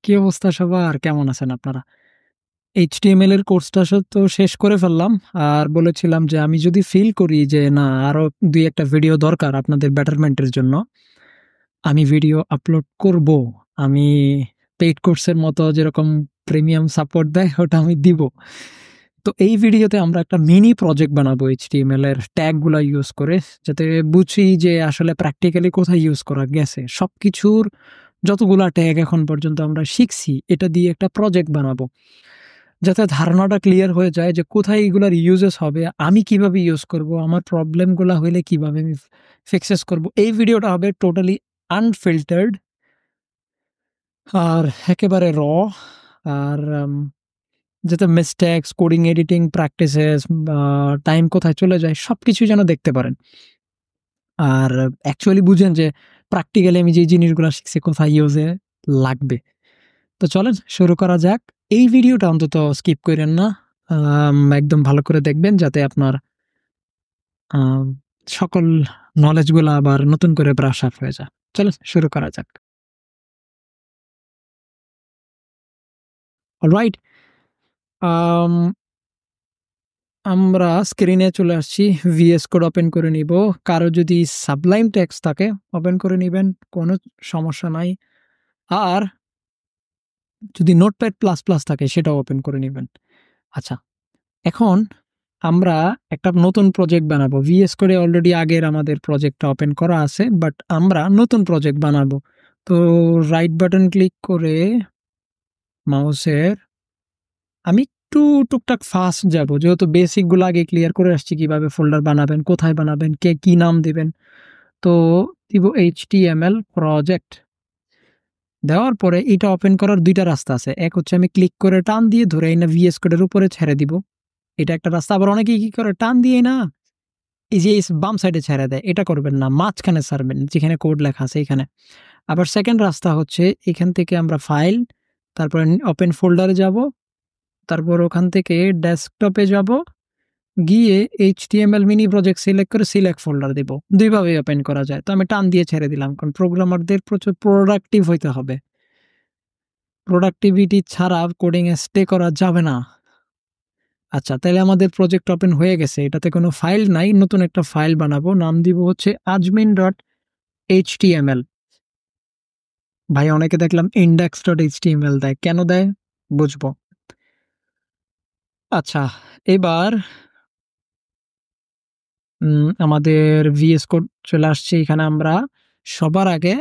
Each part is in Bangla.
কি অবস্থা সবার? কেমন আছেন আপনারা? HTML এর কোর্সটা তো শেষ করে ফেললাম। আর বলেছিলাম যে আমি যদি ফিল করি যে না আরো ২-১ টা ভিডিও দরকার আপনাদের বেটারমেন্ট এর জন্য, আমি ভিডিও আপলোড করব। আমি পেইড কোর্সের মতো যেরকম প্রিমিয়াম সাপোর্ট দেয় ওটা আমি দিব। তো এই ভিডিওতে আমরা একটা মিনি প্রজেক্ট বানাবো HTML এর ট্যাগ গুলা ইউজ করে, যাতে বুঝি যে আসলে প্র্যাকটিক্যালি কোথায় ইউজ করা গেছে। সবকিছুর যতগুলা ট্যাগ এখন পর্যন্ত আমরা শিখছি এটা দিয়ে একটা প্রজেক্ট বানাবো। যাতে ধারণাটা ক্লিয়ার হয়ে যায় যে কোথায় এগুলার ইউজেস হবে, আমি কিভাবে ইউজ করব, আমার প্রবলেমগুলা হইলে কিভাবে আমি ফিক্সেস করব। এই ভিডিওটা হবে টোটালি আনফিল্টার্ড আর একেবারে আর যাতে মিস্টেকস, কোডিং, এডিটিং প্র্যাকটিসেস বা টাইম কোথায় চলে যায় সবকিছুই যেন দেখতে পারেন। আর অ্যাকচুয়ালি বুঝেন যে প্র্যাকটিক্যালি আমি যে জিনিসগুলা শিখছি কোথায় ইউজে লাগবে। তো চলেন শুরু করা যাক। এই ভিডিওটা অন্তত স্কিপ কইরেন না। একদম ভালো করে দেখবেন যাতে আপনার আম সকল নলেজ গুলা আবার নতুন করে ব্রাশ আপ হয়ে যায়। চলেন শুরু করা যাক। অলরাইট। আম আমরা স্ক্রিনে চলে আসছি। VS কোড ওপেন করে নিব। কারো যদি সাবলাইম টেক্সট থাকে ওপেন করে নিবেন, কোনো সমস্যা নাই। আর যদি নোটপ্যাড প্লাস প্লাস থাকে সেটাও ওপেন করে নিবেন। আচ্ছা, এখন আমরা একটা নতুন প্রজেক্ট বানাবো। VS কোডে অলরেডি আগের আমাদের প্রজেক্টটা ওপেন করা আছে, বাট আমরা নতুন প্রজেক্ট বানাবো। তো রাইট বাটন ক্লিক করে মাউসের আমি একটু টুকটাক ফাস্ট যাব, যেহেতু বেসিক গুলো আগে ক্লিয়ার করে আসছি, কিভাবে ফোল্ডার বানাবেন, কোথায় বানাবেন, কে কি নাম দিবেন। তো দিব HTML প্রজেক্ট। দেওয়ার পরে এটা ওপেন করার ২ টা রাস্তা আছে। এক হচ্ছে আমি ক্লিক করে টান দিয়ে ধরে এই না VS কোডের উপরে ছেড়ে দিব। এটা একটা রাস্তা। আবার অনেকেই কি করে টান দিয়ে না এই যে বাম সাইডে ছেড়ে দেয়। এটা করবেন না। মাঝখানে ছাড়বেন যেখানে কোড লেখা আছে এখানে। আবার সেকেন্ড রাস্তা হচ্ছে এখান থেকে আমরা ফাইল, তারপরে ওপেন ফোল্ডারে যাব, তারপর ওখান থেকে ডেস্কটপে যাব, গিয়ে HTML মিনি প্রজেক্ট সিলেক্ট করে সিলেক্ট ফোল্ডার দিব। ২ ভাবে ওপেন করা যায়। তো আমি টান দিয়ে ছেড়ে দিলাম। কারণ প্রোগ্রামারদের প্রচুর প্রোডাক্টিভ হইতে হবে। প্রোডাক্টিভিটি ছাড়া কোডিং এ স্টে করা যাবে না। আচ্ছা, তাইলে আমাদের প্রজেক্ট ওপেন হয়ে গেছে। এটাতে কোনো ফাইল নাই। নতুন একটা ফাইল বানাবো। নাম দিব হচ্ছে admin.html। ভাই অনেকে দেখলাম index.html দেয়। কেন দেয়? বুঝবো। আচ্ছা, এবার আমাদের VS কোড চলে আসছে। এখানে আমরা সবার আগে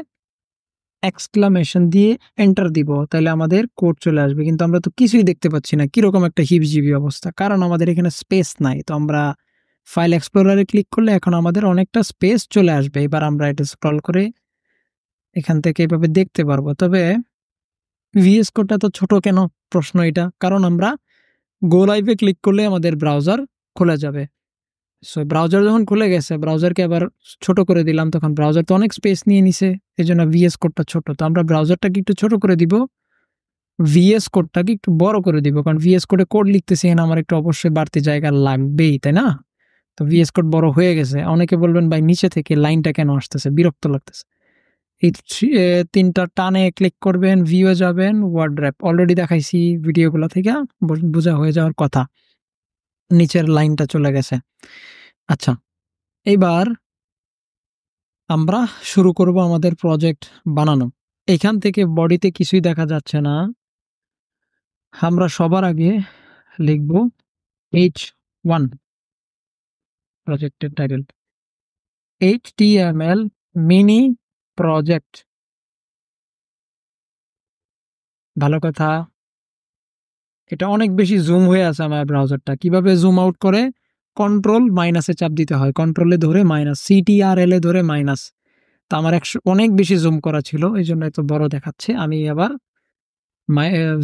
এক্সক্লামেশন দিয়ে এন্টার দিব। তাইলে আমাদের কোড চলে আসবে। কিন্তু আমরা তো কিছুই দেখতে পাচ্ছি না। কিরকম একটা হিবিজিবি অবস্থা। কারণ আমাদের এখানে স্পেস নাই। তো আমরা ফাইল এক্সপ্লোরারে ক্লিক করলে এখন আমাদের অনেকটা স্পেস চলে আসবে। এবার আমরা এটা স্ক্রল করে এখান থেকে এভাবে দেখতে পারবো। তবে VS কোডটা তো ছোট কেন? প্রশ্ন এটা। কারণ আমরা গো লাইভে ক্লিক করলে আমাদের ব্রাউজার খুলে যাবে। সো ব্রাউজার যখন খুলে গেছে, ব্রাউজারকে আবার ছোট করে দিলাম, তখন ব্রাউজার তো অনেক স্পেস নিয়ে নিছে। এজন্য VS কোডটা ছোট। তো আমরা ব্রাউজারটাকে একটু ছোট করে দিব। VS কোডটাকে একটু বড় করে দিব। কারণ VS কোডে কোড লিখতেছি এখানে আমার একটু অবশ্যই বাড়তি জায়গা লাগবেই, তাই না? তো VS কোড বড় হয়ে গেছে। অনেকে বলবেন ভাই নিচে থেকে লাইনটা কেন আসতেছে? বিরক্ত লাগতেছে। এই ৩ টা টানে ক্লিক করবেন, ভিউ এ যাবেন, ওয়ার্ড র‍্যাপ। অলরেডি দেখাইছি ভিডিওগুলা থেকে বোঝা হয়ে যাওয়ার কথা। নিচের লাইনটা চলে গেছে। আচ্ছা, এইবার আমরা শুরু করব আমাদের প্রজেক্ট বানানো। এখান থেকে বডিতে কিছুই দেখা যাচ্ছে না। আমরা সবার আগে লিখব H1 প্রজেক্টের টাইটেল। HTML mini project. ভালো কথা। এটা অনেক বেশি জুম হয়ে আছে আমার ব্রাউজারটা। কিভাবে জুম আউট করে? কন্ট্রোল মাইনাসে চাপ দিতে হয়। কন্ট্রোলে ধরে মাইনাস, CTRL এ ধরে মাইনাস। তো আমার অনেক বেশি জুম করা ছিল। এজন্য এত বড় দেখাচ্ছে। আমি আবার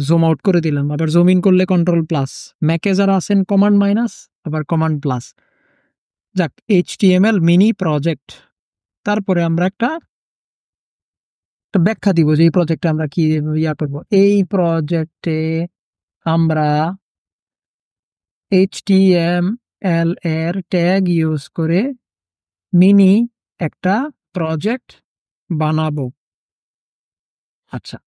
জুম আউট করে দিলাম। আবার জুম ইন করলে কন্ট্রোল প্লাস। ম্যাকে যারা আছেন কমান্ড মাইনাস, আবার কমান্ড প্লাস। যাক, HTML মিনি প্রজেক্ট। তারপরে আমরা একটা ব্যাখ্যা দিব যে এই প্রজেক্টে আমরা কি করব। এই প্রজেক্টে আমরা HTML এর ট্যাগ ইউজ করে মিনি একটা প্রজেক্ট বানাবো। আচ্ছা,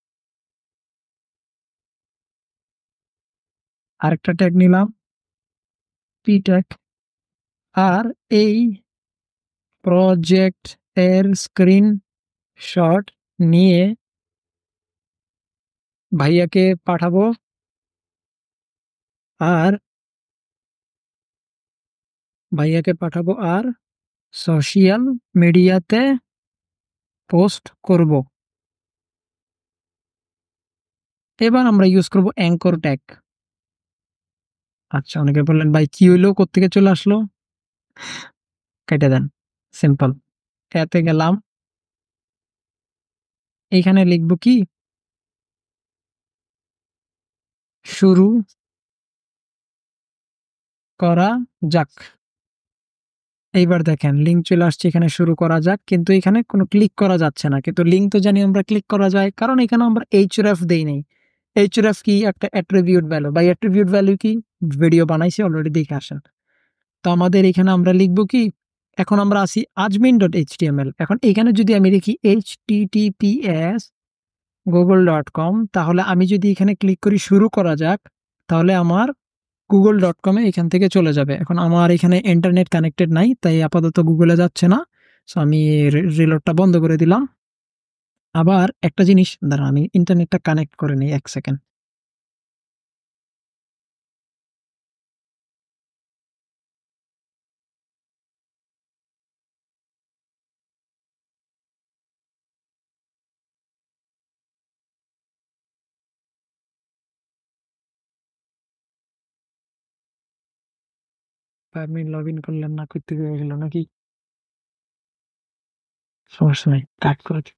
আরেকটা ট্যাগ নিলাম পি ট্যাগ। আর এই প্রজেক্ট এর স্ক্রিন শট নিয়ে ভাইয়াকে পাঠাবো, আর আর সোশ্যাল মিডিয়াতে পোস্ট করব। এবার আমরা ইউজ করব অ্যাঙ্কর ট্যাগ। আচ্ছা, অনেকে বললেন ভাই কি হইলো, কোত্থেকে চলে আসলো? কেটে দেন, সিম্পল। এতে গেলাম, এইখানে লিখব কি, শুরু করা যাক। এইবার দেখেন লিঙ্ক চলে আসছে, এখানে শুরু করা যাক, কিন্তু এখানে কোনো ক্লিক করা যাচ্ছে না। কিন্তু লিঙ্ক তো জানি আমরা ক্লিক করা যায়, কারণ এখানে আমরা href দেই নাই। href কি? একটা অ্যাট্রিবিউট ভ্যালু। বা অ্যাট্রিবিউট ভ্যালু কি? ভিডিও বানাইছি অলরেডি, দেখে আসেন। তো আমাদের এখানে আমরা লিখব কি, এখন আমরা আসি admin.html। এখন এখানে যদি আমি লিখি https google.com, তাহলে আমি যদি এখানে ক্লিক করি শুরু করা যাক, তাহলে আমার google.com এ এখান থেকে চলে যাবে। এখন আমার এখানে ইন্টারনেট কানেক্টেড নাই, তাই আপাতত গুগলে যাচ্ছে না। সো আমি রিলোডটা বন্ধ করে দিলাম। আবার একটা জিনিস, দাঁড়ান আমি ইন্টারনেটটা কানেক্ট করে নিই ১ সেকেন্ড। আপনি লগ ইন করলেন না, কই থেকে হয়ে গেল নাকি? সমস্যা নাই, কাট করে দিই।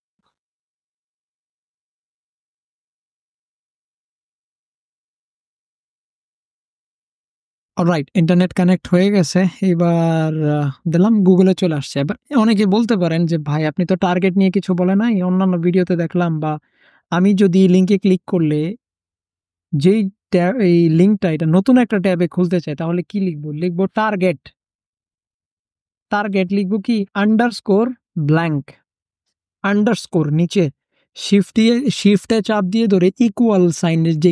অলরাইট, ইন্টারনেট কানেক্ট হয়ে গেছে। এবার দিলাম, গুগলে চলে আসছে। এবার অনেকে বলতে পারেন যে ভাই আপনি তো টার্গেট নিয়ে কিছু বলে নাই, অন্যান্য ভিডিওতে দেখলাম, বা আমি যদি লিংকে ক্লিক করলে যেই ট্যাব, এই লিংকটা এটা নতুন একটা ট্যাবে খুলতে চাই, তাহলে কি লিখবো? লিখবো টার্গেট। লিখবো কি, আন্ডারস্কোর ব্ল্যাঙ্ক, আন্ডারস্কোর নিচে শিফটে চাপ দিয়ে ধরে ইকুয়াল সাইনের যে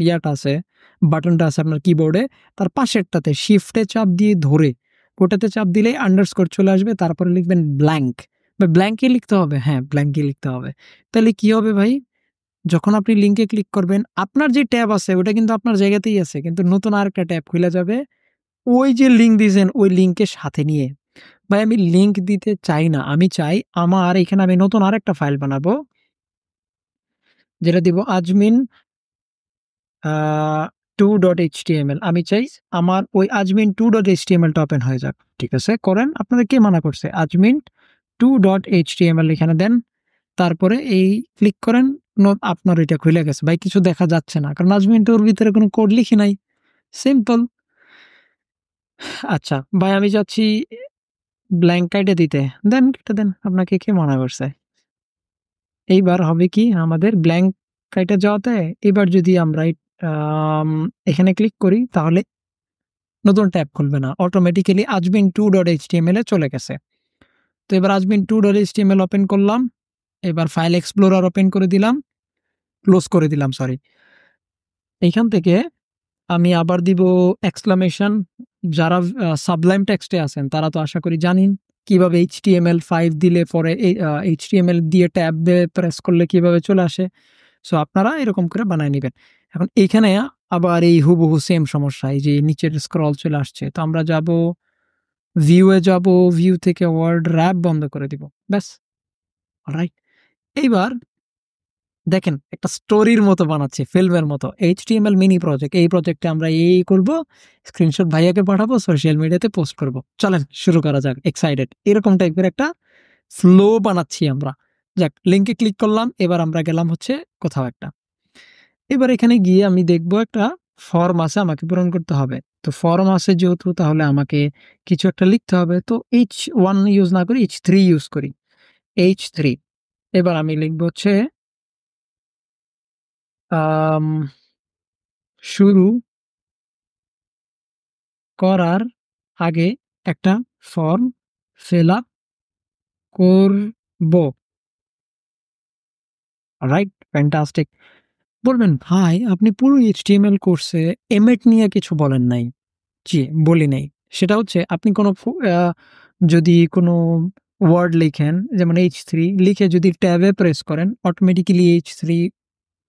ইয়াটা আছে, বাটনটা আছে আপনার কিবোর্ডে, তার পাশেরটাতে শিফটে চাপ দিয়ে ধরে ওটাতে চাপ দিলেই আন্ডারস্কোর চলে আসবে। তারপরে লিখবেন ব্ল্যাঙ্ক, বা ব্ল্যাঙ্কই লিখতে হবে, হ্যাঁ ব্ল্যাঙ্কই লিখতে হবে। তাহলে কি হবে ভাই, যখন আপনি লিংকে ক্লিক করবেন, আপনার যে ট্যাব আছে ওটা কিন্তু আপনার জায়গাতেই আছে, কিন্তু নতুন আরেকটা ট্যাব খুলে যাবে ওই যে লিঙ্ক দিয়েছেন ওই লিঙ্কের সাথে নিয়ে। ভাই আমি লিঙ্ক দিতে চাই না, আমি চাই আমার এখানে আমি নতুন আরেকটা ফাইল বানাবো, যেটা দিব আজমিন 2.html। আমি চাই আমার ওই আজমিন 2.html ওপেন হয়ে যাক। ঠিক আছে, করেন, আপনাদের কে মানা করছে? আজমিন 2.html এখানে দেন, তারপরে এই ক্লিক করেন, আপনার এটা খুলে গেছে। ভাই কিছু দেখা যাচ্ছে না, কারণ আজমিন টুর ভিতরে কোনো কোড লিখি নাই, সিম্পল। আচ্ছা ভাই আমি যাচ্ছি ব্ল্যাঙ্ক কাইটে দিতে, দেন কেটে দেন, আপনাকে কে মানা করছে? এইবার হবে কি, আমাদের ব্ল্যাঙ্ক কাইটে যাওয়াতে এবার যদি আমরা আম, এখানে ক্লিক করি, তাহলে নতুন ট্যাব খুলবে না, অটোমেটিক্যালি আজমিন 2.html এ চলে গেছে। তো এবার আজমিন 2.html ওপেন করলাম, এবার ফাইল এক্সপ্লোরার ওপেন করে দিলাম, ক্লোজ করে দিলাম, সরি। এইখান থেকে আমি আবার দিব এক্সক্লামেশন। যারা সাবলাইম টেক্সটে আছেন তারা তো আশা করি জানেন কিভাবে HTML5 দিলে পরে HTML দিয়ে ট্যাব দিয়ে প্রেস করলে কিভাবে চলে আসে। সো আপনারা এরকম করে বানায় নেবেন। এখন এইখানে আবার এই হুবহু সেম সমস্যা, এই যে নিচের স্ক্রল চলে আসছে। তো আমরা যাব ভিউয়ে, যাব ভিউ থেকে ওয়ার্ড র্যাপ বন্ধ করে দিব, ব্যাস। অলরাইট, এইবার দেখেন একটা স্টোরির মতো বানাচ্ছি, ফিল্মের মতো। HTML মিনি প্রজেক্ট, এই প্রজেক্টে আমরা এই করব, স্ক্রিনশট ভাইয়াকে পাঠাবো, সোশ্যাল মিডিয়াতে পোস্ট করব। চলেন শুরু করা যাক, এক্সাইটেড। এরকম টাইপের একটা ফ্লো বানাচ্ছি আমরা। যাক, লিঙ্কে ক্লিক করলাম, এবার আমরা গেলাম হচ্ছে কোথাও একটা। এবার এখানে গিয়ে আমি দেখব একটা ফর্ম আছে, আমাকে পূরণ করতে হবে। তো ফর্ম আছে যেহেতু, তাহলে আমাকে কিছু একটা লিখতে হবে। তো H1 ইউজ না করি, H3 ইউজ করি, H3। এবার আমি লিখবো হচ্ছে আম, শুরু করার আগে একটা ফর্ম ফিল আপ করব। Right, fantastic. বলবেন, "ভাই আপনি পুরো HTML কোর্সে এমএট নিয়ে কিছু বলেন নাই।" জি, বলি নাই। সেটা হচ্ছে আপনি কোনো যদি কোনো ওয়ার্ড লিখেন যেমন H3 লিখে যদি ট্যাবে প্রেস করেন অটোমেটিক্যালি H3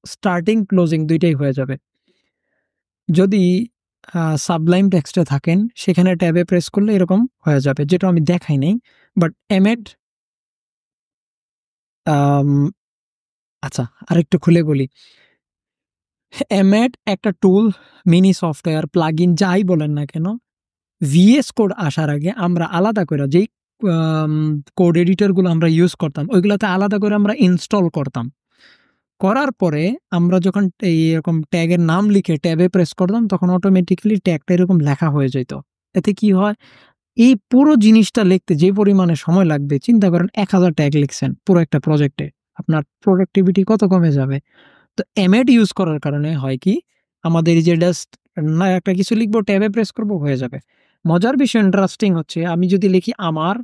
স্টার্টিং ক্লোজিং ২ টাই হয়ে যাবে। যদি সাবলাইম টেক্সটে থাকেন সেখানে ট্যাবে প্রেস করলে এরকম হয়ে যাবে। যেটা আমি দেখাই নাই। বাট এমএড আম আচ্ছা আরেকটু খুলে বলি। এমএড একটা টুল, মিনি সফটওয়্যার, প্লাগইন যাই বলেন না কেন, VS কোড আসার আগে আমরা আলাদা করে যেই আম কোড এডিটর গুলো আমরা ইউজ করতাম, ওইগুলাতে আলাদা করে আমরা ইনস্টল করতাম। করার পরে আমরা যখন এরকম ট্যাগের নাম লিখে ট্যাবে প্রেস করতাম তখন অটোমেটিক্যালি ট্যাগটা এরকম লেখা হয়ে যেত। এতে কি হয়? এই পুরো জিনিসটা লিখতে যে পরিমাণে সময় লাগবে চিন্তা করেন ১,০০০ ট্যাগ লিখছেন পুরো একটা প্রজেক্টে। আপনার প্রোডাক্টিভিটি কত কমে যাবে? তো এমএড ইউজ করার কারণে হয় কি? আমাদের এই যে জাস্ট না একটা কিছু লিখবো ট্যাবে প্রেস করব হয়ে যাবে। মজার বিষয় ইন্টারেস্টিং হচ্ছে আমি যদি লিখি আমার,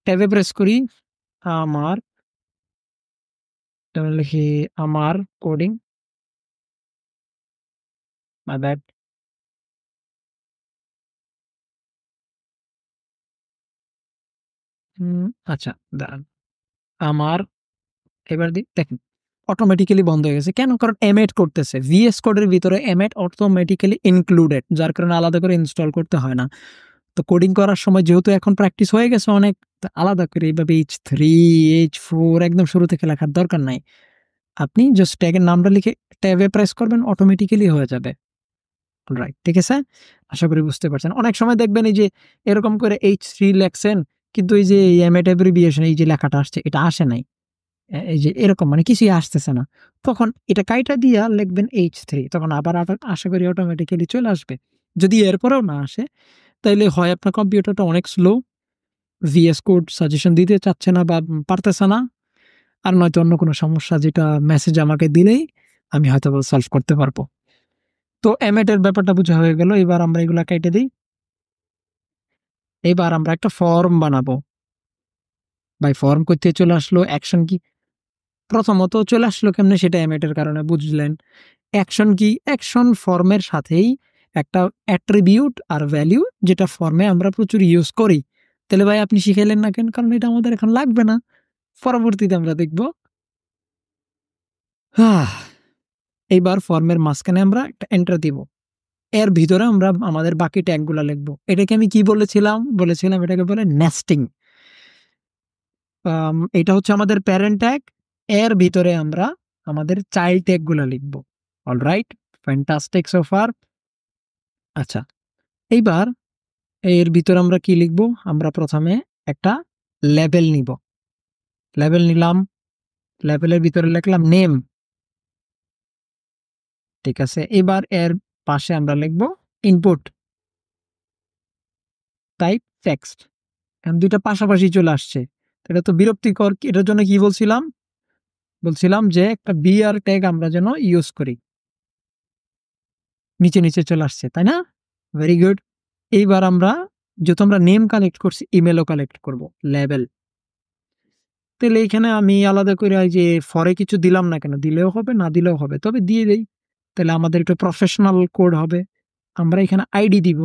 ট্যাবে প্রেস করি আমার, তারপরে লিখি আমার কোডিং, মাই ব্যাড। হুম, আচ্ছা দাঁড়ান। আমার এবার দেখেন অটোমেটিক্যালি বন্ধ হয়ে গেছে। কেন? কারণ এমএড করতেছে। VS কোডের ভিতরে এমএড অটোমেটিক্যালি ইনক্লুডেড। যার কারণে আলাদা করে ইনস্টল করতে হয় না। তো কোডিং করার সময় যেহেতু এখন প্র্যাকটিস হয়ে গেছে অনেক, তা আলাদা করে এইভাবে H3, H4 একদম শুরু থেকে লেখার দরকার নাই। আপনি জাস্ট ট্যাগের নামটা লিখে ট্যাবে প্রেস করবেন অটোমেটিক্যালি হয়ে যাবে। রাইট, ঠিক আছে? আশা করি বুঝতে পারছেন। অনেক সময় দেখবেন এই যে এরকম করে H3 লেখছেন কিন্তু এই যে এমএড অ্যাব্রিভিয়েশন এই যে লেখাটা আসছে এটা আসে নাই। এই যে এরকম মানে কিছুই আসতেছে না। তখন এটা কাইটা দিয়া লিখবেন H3 তখন আবার আশা করি অটোমেটিক্যালি চলে আসবে। যদি এরপরেও না আসে তাইলে হয় আপনার কম্পিউটারটা অনেক স্লো, VS কোড সাজেশন দিতে চাচ্ছে না বা পারতেছে না। আর নয়তো অন্য কোনো সমস্যা যেটা মেসেজ আমাকে দিলেই আমি হয়তোবা সলভ করতে পারবো। তো এমএট এর ব্যাপারটা বুঝা হয়ে গেল। এবার আমরা এগুলা কেটে দেই। এবার আমরা একটা ফর্ম বানাবো। ভাই ফর্ম কইতে চলে আসলো, অ্যাকশন কি? প্রথমত চলে আসলো কেমনে সেটা এমএট এর কারণে বুঝলেন। অ্যাকশন কি? অ্যাকশন ফর্মের সাথেই একটা অ্যাট্রিবিউট আর ভ্যালু যেটা ফর্মে আমরা প্রচুর ইউজ করি। তাহলে ভাই আপনি শিখাইলেন না কেন? কারণ এটা আমাদের এখন লাগবে না। পরবর্তীতে আমরা দেখব। এইবার ফর্মের মাঝখানে আমরা একটা এন্টার দিব। এর ভিতরে আমরা আমাদের বাকি ট্যাগ গুলা লিখব। এটাকে আমি কি বলেছিলাম? বলেছিলাম এটাকে বলে নেস্টিং। এটা হচ্ছে আমাদের প্যারেন্ট ট্যাগ। এর ভিতরে আমরা আমাদের চাইল্ড ট্যাগ গুলা লিখব। অলরাইট? Fantastic so far. আচ্ছা, এইবার এর ভিতরে আমরা কি লিখব? আমরা প্রথমে একটা লেবেল নিব। লেবেল নিলাম। লেবেলের ভিতরে লিখলাম নেম। ঠিক আছে? এবার এর পাশে আমরা লিখব ইনপুট, টাইপ টেক্সট। এখন ২ টা পাশাপাশি চলে আসছে। এটা তো বিরক্তিকর। এটার জন্য কি বলছিলাম? বলছিলাম যে একটা বিআর ট্যাগ আমরা যেন ইউজ করি। নিচে চলে আসছে, তাই না? Very good. এইবার আমরা যেহেতু আমরা নেম কালেক্ট করছি, ইমেইলও কালেক্ট করব। লেবেল। তাইলে এইখানে আমি আলাদা করে এই যে ফরে কিছু দিলাম না কেন? দিলেও হবে, না দিলেও হবে। তবে দিয়ে দেই। তাইলে আমাদের একটু প্রফেশনাল কোড হবে। আমরা এখানে আইডি দিব।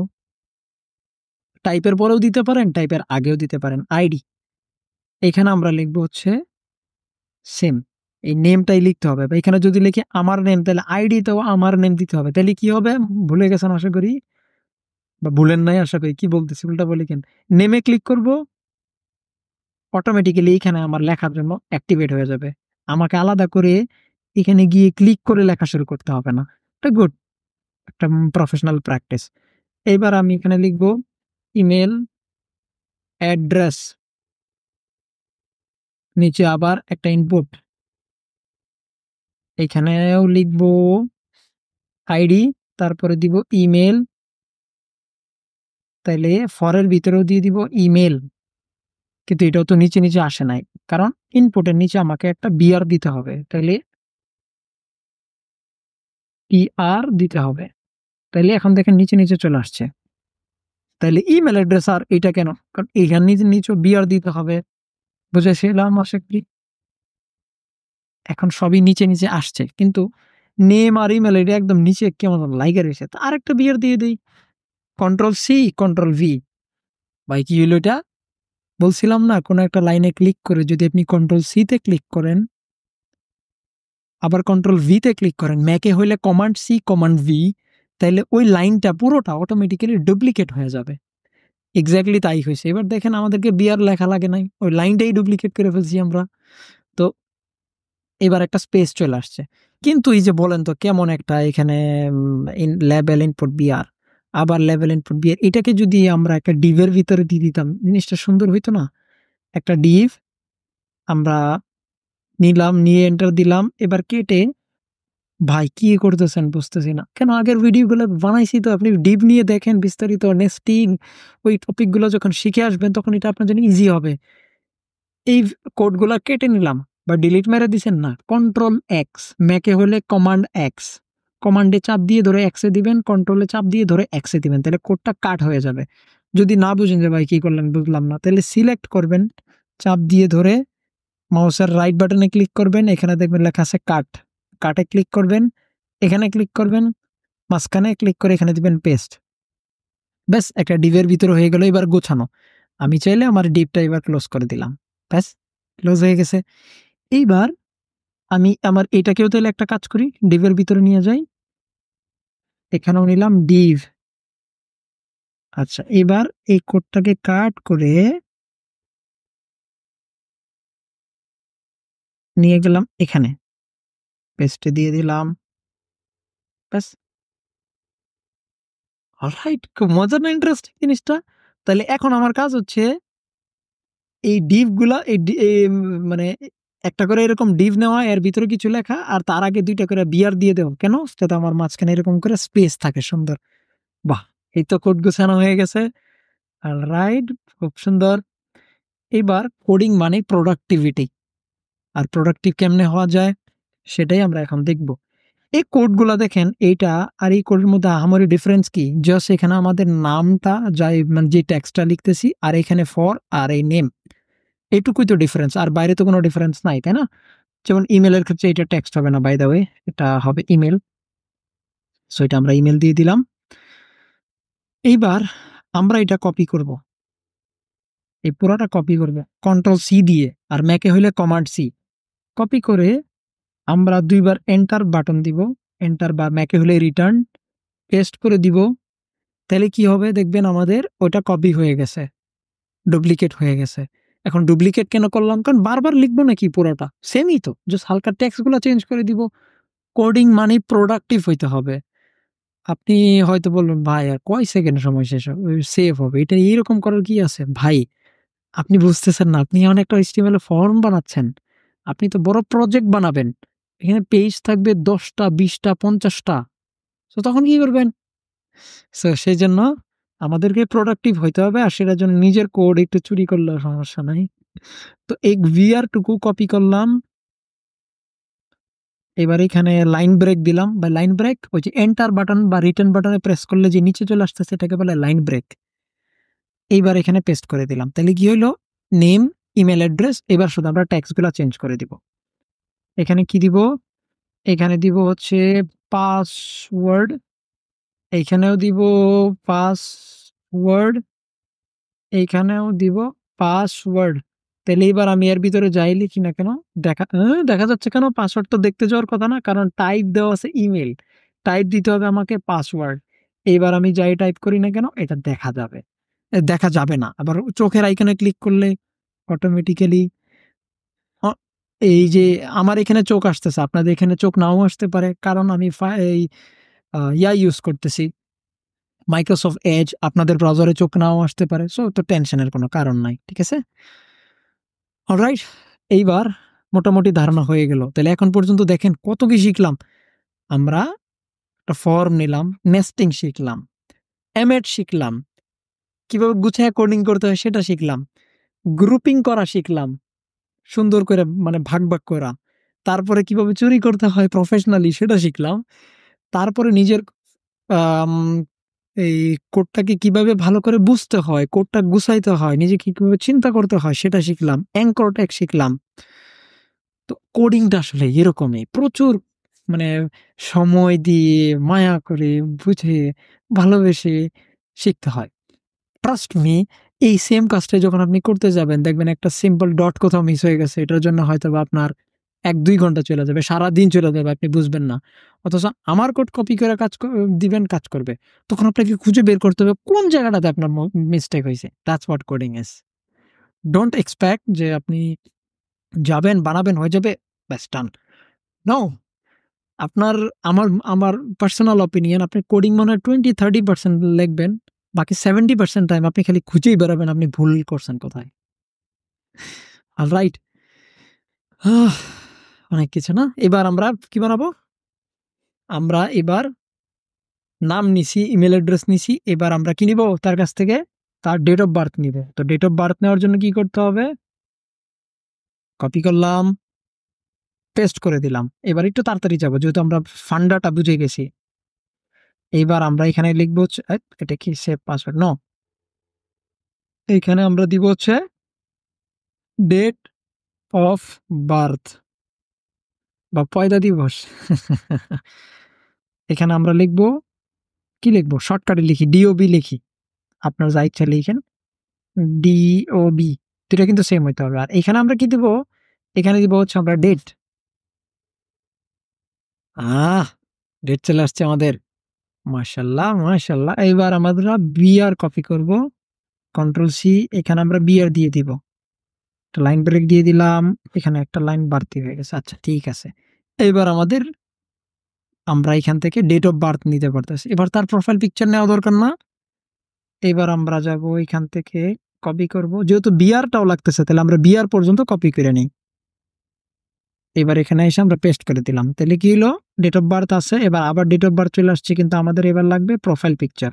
টাইপের পরেও দিতে পারেন, টাইপের আগেও দিতে পারেন। আইডি। এখানে আমরা লিখব হচ্ছে সেম। এই নেমটাই লিখতে হবে। বা এখানে যদি লিখি আমার নেম তাহলে আইডিতেও আমার নেম দিতে হবে। তাইলে কি হবে? ভুলে গেছেন আশা করি। বা ভুলেন নাই আশা করি। কি বলতেছি উল্টা বলি কেন? নেমে ক্লিক করব। অটোমেটিক্যালি এখানে আমার লেখার জন্য অ্যাক্টিভেট হয়ে যাবে। আমাকে আলাদা করে এখানে গিয়ে ক্লিক করে লেখা শুরু করতে হবে না। এটা গুড। একটা প্রফেশনাল প্র্যাকটিস। এইবার আমি এখানে লিখব ইমেইল অ্যাড্রেস। নিচে আবার একটা ইনপুট। এখানেও লিখব আইডি, তারপরে দিব ইমেইল। তাইলে ফরের ভিতরেও দিয়ে দিব ইমেইল। কিন্তু এটাও তো নিচে আসে নাই। কারণ ইনপুটের নিচে আমাকে একটা বিআর দিতে হবে। তাইলে টিআর দিতে হবে। তাইলে এখন দেখেন নিচে চলে আসছে। তাইলে ইমেইল অ্যাড্রেস আর এটা কেন? কারণ এখানে নিচেও বিআর দিতে হবে। বুঝেছিলাম আশা করি। এখন সবই নিচে আসছে। কিন্তু নেম আর ইমেল এটা একদম নিচে কেমন লাইগা রয়েছে, তো আরেকটা বিয়ার দিয়ে দিই, Ctrl+C Ctrl+V। ভাই কি হলো এটা? বলছিলাম না কোনো একটা লাইনে ক্লিক করে যদি আপনি Ctrl+C তে ক্লিক করেন আবার Ctrl+V তে ক্লিক করেন, ম্যাকে হইলে Command+C Command+V, তাইলে ওই লাইনটা পুরোটা অটোমেটিক্যালি ডুপ্লিকেট হয়ে যাবে। এক্স্যাক্টলি তাই হয়েছে। এবার দেখেন আমাদেরকে বিয়ার লেখা লাগে নাই, ওই লাইনটাই ডুপ্লিকেট করে ফেলছি আমরা। তো এবার একটা স্পেস চলে আসছে। কিন্তু এই যে বলেন তো কেমন একটা এখানে লেভেল ইনপুট বিআর, আবার লেভেল ইনপুট বিআর, এটাকে যদি আমরা একটা ডিভের ভিতরে দিয়ে দিতাম জিনিসটা সুন্দর হইতো না? একটা ডিভ আমরা নিলাম, নিয়ে এন্টার দিলাম, এবার কেটে ভাই কি করতেছেন বুঝতেছি না। কেন আগের ভিডিওগুলো বানাইছি তো, আপনি ডিভ নিয়ে দেখেন বিস্তারিত, নেস্টিং ওই টপিকগুলো যখন শিখে আসবেন তখন এটা আপনার জন্য ইজি হবে। এই কোডগুলা কেটে নিলাম বা ডিলিট মেরে দিছেন না, Ctrl+X, ম্যাকে হলে Command+X, কমান্ডে চাপ দিয়ে ধরে এক্সে দিবেন, কন্ট্রোলে চাপ দিয়ে ধরে এক্সে দিবেন, তাহলে কোডটা কাট হয়ে যাবে। যদি না বুঝেন যে ভাই কি করলেন বুঝলাম না, তাহলে সিলেক্ট করবেন, চাপ দিয়ে ধরে মাউসের রাইট বাটনে ক্লিক করবেন, এখানে দেখবেন লেখা আছে কাট, কাটে ক্লিক করবেন, এখানে ক্লিক করবেন, মাঝখানে ক্লিক করে এখানে দিবেন পেস্ট। ব্যাস একটা ডিভের ভিতরে হয়ে গেল। এবার গোছানো, আমি চাইলে আমার ডিভটা এবার ক্লোজ করে দিলাম, ব্যাস ক্লোজ হয়ে গেছে। এইবার আমি আমার এটাকেও তাহলে একটা কাজ করি, ডিভের ভিতরে নিয়ে যাই, এখানেও নিলাম ডিভ। আচ্ছা এবার এই কোডটাকে কাট করে নিয়ে গেলাম এখানে, পেস্টে দিয়ে দিলাম, ব্যাস। অলরাইট, খুব মজার না ইন্টারেস্টিং জিনিসটা? তাহলে এখন আমার কাজ হচ্ছে এই ডিভ গুলা মানে একটা করে এরকম ডিভ নেওয়া, এর ভিতরে কিছু লেখা, আর তার আগে দুইটা করে বিয়ার দিয়ে দেওয়া, কেন? যাতে আমার মাঝখানে এরকম করে স্পেস থাকে সুন্দর। বাহ, এই তো কোড গোছানো হয়ে গেছে। অলরাইট, খুব সুন্দর। এবার কোডিং মানে প্রোডাক্টিভিটি, আর প্রোডাক্টিভ কেমনে হওয়া যায় সেটাই আমরা এখন দেখব। এই কোডগুলা দেখেন, এইটা আর এই কোডের মধ্যে আহামরি ডিফারেন্স কি? জাস্ট এখানে আমাদের নামটা যাই মানে যে টেক্সটটা লিখতেছি, আর এখানে ফর আর এই নেম, এইটুকুই তো ডিফারেন্স, আর বাইরে তো কোনো ডিফারেন্স নাই, তাই না? যেমন ইমেলের ক্ষেত্রে এটা টেক্সট হবে না, বাই দ্য ওয়ে এটা হবে ইমেল, সো এটা আমরা ইমেল দিয়ে দিলাম। এইবার আমরা এটা কপি করব, এই পুরোটা কপি করব Ctrl+C দিয়ে, আর ম্যাকে হইলে Command+C। কপি করে আমরা দুইবার এন্টার বাটন দিব, এন্টার বা ম্যাকে হলে রিটার্ন, পেস্ট করে দিব। তাহলে কি হবে দেখবেন আমাদের ওটা কপি হয়ে গেছে, ডুপ্লিকেট হয়ে গেছে। এখন ডুপ্লিকেট কেন করলাম? কারণ বারবার লিখবো নাকি পুরোটা? সেমই তো, জাস্ট হালকা টেক্সটগুলো চেঞ্জ করে দিব। কোডিং মানে প্রোডাক্টিভ হইতে হবে। আপনি হয়তো বলবেন ভাই আর কয় সেকেন্ড সময় শেষ হবে, সেভ হবে, এটা এইরকম করার কি আছে? ভাই আপনি বুঝতেছেন না, আপনি এমন একটা HTML ফর্ম বানাচ্ছেন, আপনি তো বড় প্রজেক্ট বানাবেন, এখানে পেজ থাকবে 10টা 20টা 50টা, তো তখন কি করবেন? সো সেই জন্য আমাদেরকে প্রোডাক্টিভ হইতে হবে, আর সেটার জন্য নিজের কোড একটু চুরি করলেও সমস্যা নাই। তো এই ভিআর টুকু কপি করলাম, এবার এখানে লাইন ব্রেক দিলাম, বা লাইন ব্রেক ওই যে এন্টার বাটন বা রিটার্ন বাটনে প্রেস করলে যে নিচে চলে আসতেছে সেটাকে বলে লাইন ব্রেক। এইবার এখানে পেস্ট করে দিলাম, তাহলে কি হইলো? Name, email address. এবার শুধু আমরা ট্যাক্সগুলো চেঞ্জ করে দিব। এখানে কি দিব? এখানে দিব হচ্ছে পাসওয়ার্ড, এইখানেও দিব পাসওয়ার্ড, এইখানেও দিব পাসওয়ার্ড। তাহলে এবার আমি এর ভিতরে যাই লিখি না কেন, দেখা যাচ্ছে কেন? পাসওয়ার্ড তো দেখতে যাওয়ার কথা না, কারণ টাইপ দেওয়া আছে ইমেল, টাইপ দিতে হবে আমাকে পাসওয়ার্ড। এবার আমি যাই টাইপ করি না কেন এটা দেখা যাবে, দেখা যাবে না। আবার চোখের আইকনে ক্লিক করলে অটোমেটিক্যালি এই যে আমার এখানে চোখ আসতেছে, আপনাদের এখানে চোখ নাও আসতে পারে, কারণ আমি এই ইউজ করতেছি মাইক্রোসফট এজ, আপনাদের ব্রাউজারে চোখ নাও আসতে পারে, সো তো টেনশনের কোনো কারণ নাই, ঠিক আছে? অলরাইট, এইবার মোটামুটি ধারণা হয়ে গেল। তাহলে এখন পর্যন্ত দেখেন কত কি শিখলাম আমরা। একটা ফর্ম নিলাম, নেস্টিং শিখলাম, এমএড শিখলাম, কিভাবে গুছায় কোডিং করতে হয় সেটা শিখলাম, গ্রুপিং করা শিখলাম সুন্দর করে, মানে ভাগ ভাগ করা, তারপরে কিভাবে চুরি করতে হয় প্রফেশনালি সেটা শিখলাম, তারপরে নিজের আম, এই কোডটাকে কিভাবে ভালো করে বুঝতে হয়, কোডটা গুছাইতে হয়, নিজেকে কিভাবে চিন্তা করতে হয় সেটা শিখলাম, অ্যাঙ্কর ট্যাগ শিখলাম। তো কোডিংটা আসলে এরকমই প্রচুর, মানে সময় দিয়ে, মায়া করে, বুঝে, ভালোবেসে শিখতে হয়। ট্রাস্ট মি, এই সেম কাজটা যখন আপনি করতে যাবেন দেখবেন একটা সিম্পল ডট কোথাও মিস হয়ে গেছে। এটার জন্য হয়তোবা আপনার ১-২ ঘন্টা চলে যাবে। সারাদিন চলে যাবে, আপনি বুঝবেন না। অথচ আমার কোড কপি করে দিবেন, কাজ করবে। তখন আপনাকে খুঁজে বের করতে হবে কোন জায়গাটাতে আপনার মিস্টেক হইছে। That's what coding is. Don't expect যে আপনি যাবেন, বানাবেন, হয়ে যাবে, ব্যাস ডান। নো। আপনার আমার আমার পার্সোনাল অপিনিয়ন, আপনি কোডিং মনে হয় 20-30% লিখবেন। বাকি 70% টাইম আপনি খালি খুঁজেই বেড়াবেন আপনি ভুল করছেন কোথায়। অলরাইট? আহ! অনেক কিছু না? এবার আমরা কি বানাবো? আমরা এবার নাম নিছি, ইমেইল অ্যাড্রেস নিছি। এবার আমরা কি নিবো তার কাছ থেকে? তার ডেট অফ বার্থ নিবো। তো ডেট অফ বার্থ নেওয়ার জন্য কি করতে হবে? কপি করলাম, পেস্ট করে দিলাম। এবার একটু তাড়াতাড়ি যাবো যেহেতু আমরা ফান্ডাটা বুঝে গেছি। এইবার আমরা এখানে লিখবো হচ্ছে এটা কি সেভ পাসওয়ার্ড? নো। এইখানে আমরা দিব হচ্ছে ডেট অফ বার্থ বা পয়দা দিবস। এখানে আমরা লিখবো, কি লিখবো? শর্টকাটে লিখি, ডিওবি লিখি। আপনার যা ইচ্ছা লিখেন। ডিওবি ২ টা কিন্তু সেম হইতে হবে। আর এখানে আমরা কি দিব? এখানে দিব হচ্ছে আমরা ডেট। আহ! ডেট চলে আসছে আমাদের। মাশাআল্লাহ, মাশাআল্লাহ। এইবার আমরা বিআর কপি করব। কন্ট্রোল সি, এখানে আমরা বিআর দিয়ে দিব। একটা লাইন ব্রেক দিয়ে দিলাম। এখানে একটা লাইন বাড়তি হয়ে গেছে। আচ্ছা ঠিক আছে। এইবার আমরা এখান থেকে ডেট অফ বার্থ নিতে পারতেছি। এবার তার প্রোফাইল পিকচার নেওয়া দরকার না? এবার আমরা যাব এখান থেকে কপি করব। যেহেতু বিআরটাও লাগতেছে তাহলে আমরা বিআর পর্যন্ত কপি করে নেই। এবার এখানে এসে আমরা পেস্ট করে দিলাম। তাহলে কি হলো? ডেট অফ বার্থ আছে। এবার আবার ডেট অফ বার্থ চলে আসছে কিন্তু আমাদের এবার লাগবে প্রোফাইল পিকচার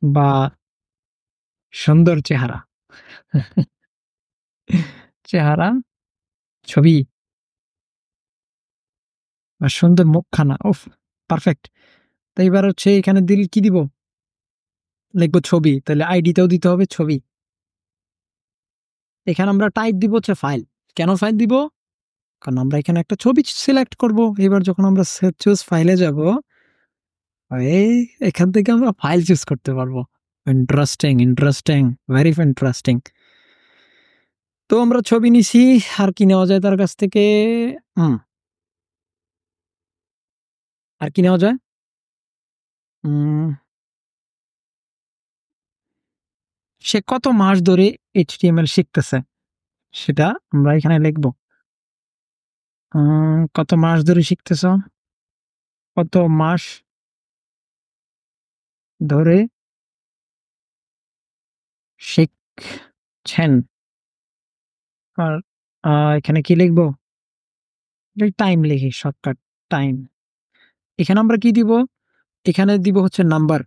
বা সুন্দর চেহারা। চেহারা, ছবি বা সুন্দর মুখখানা। উফ! পারফেক্ট। তো এবার হচ্ছে এখানে কি দিব? লিখব ছবি। তাহলে আইডিতেও দিতে হবে ছবি। এখানে আমরা টাইপ দিব হচ্ছে ফাইল। কেন ফাইল দিব? কারণ আমরা এখানে একটা ছবি সিলেক্ট করব। এবার যখন আমরা চুজ ফাইলে যাব, এই এখান থেকে আমরা ফাইল চুজ করতে পারবো। Interesting, interesting, very interesting. তো আমরা ছবি নিছি। আর কি নেওয়া যায় তার কাছ থেকে? হুম, আর কি নেওয়া যায়? উম সে কত মাস ধরে HTML শিখতেছে সেটা আমরা এখানে লিখব। কত মাস ধরে শিখতেছ? কত মাস ধরে শিখছেন? আর এখানে কি লিখব? টাইম লিখি, শর্টকাট টাইম। এখানে আমরা কি দিব? এখানে দিব হচ্ছে নাম্বার।